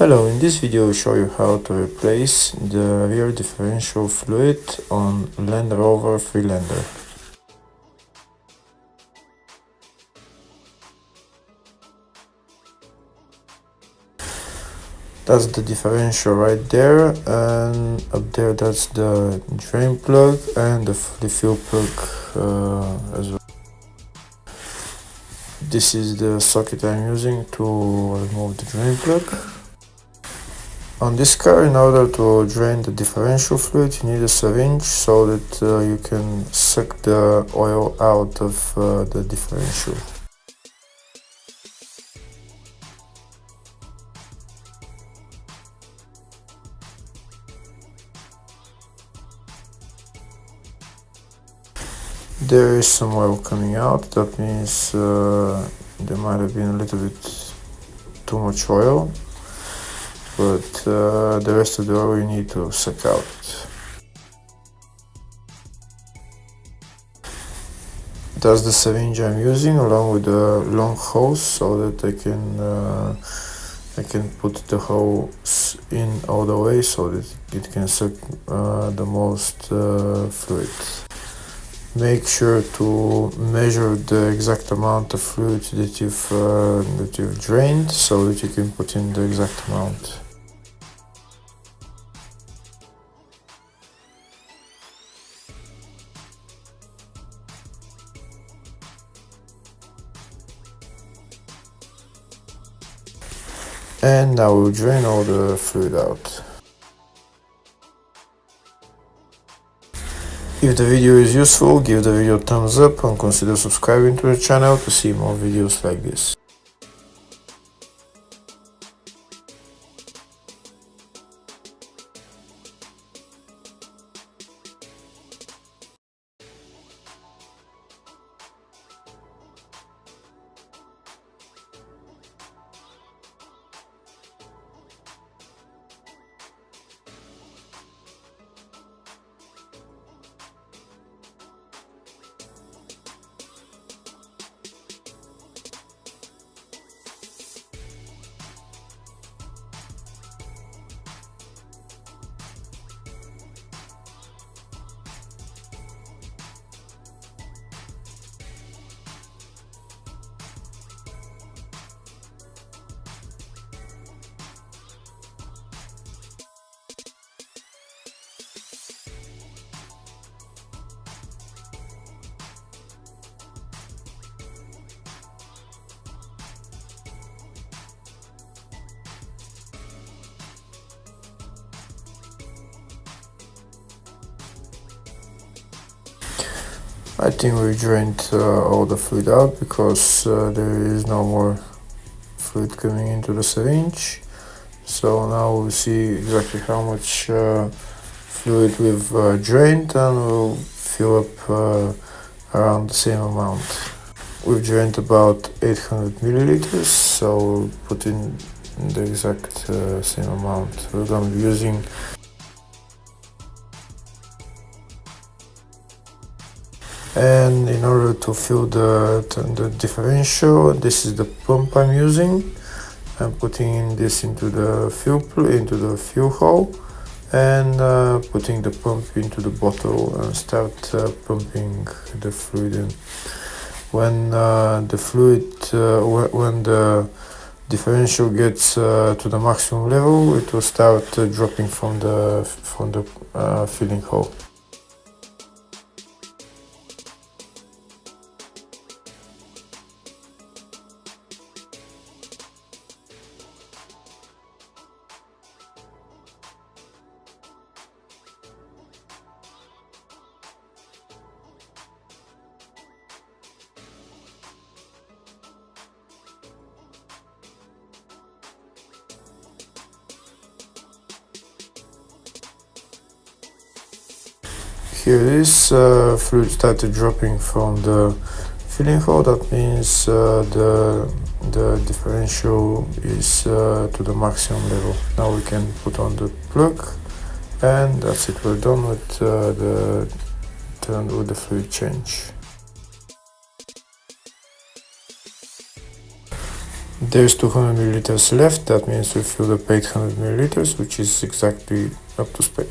Hello, in this video I'll show you how to replace the rear differential fluid on Land Rover Freelander. That's the differential right there, and up there that's the drain plug and the fuel plug as well. This is the socket I'm using to remove the drain plug. On this car, in order to drain the differential fluid, you need a syringe so that you can suck the oil out of the differential. There is some oil coming out. That means there might have been a little bit too much oil, but the rest of the oil you need to suck out. That's the syringe I'm using, along with a long hose, so that I can put the hose in all the way so that it can suck the most fluid. Make sure to measure the exact amount of fluid that you've drained, so that you can put in the exact amount. And now we'll drain all the fluid out. If the video is useful, give the video a thumbs up and consider subscribing to the channel to see more videos like this. I think we drained all the fluid out, because there is no more fluid coming into the syringe. So now we'll see exactly how much fluid we've drained, and we'll fill up around the same amount. We've drained about 800 milliliters, so we'll put in the exact same amount. We're going to be using And in order to fill the differential, this is the pump I'm using. I'm putting this into the fuel hole, and putting the pump into the bottle and start pumping the fluid in. When when the differential gets to the maximum level, it will start dropping from the filling hole. Here it is, fluid started dropping from the filling hole. That means the differential is to the maximum level. Now we can put on the plug, and that's it. We're done with the fluid change. There's 200 milliliters left, that means we filled up 800 milliliters, which is exactly up to spec.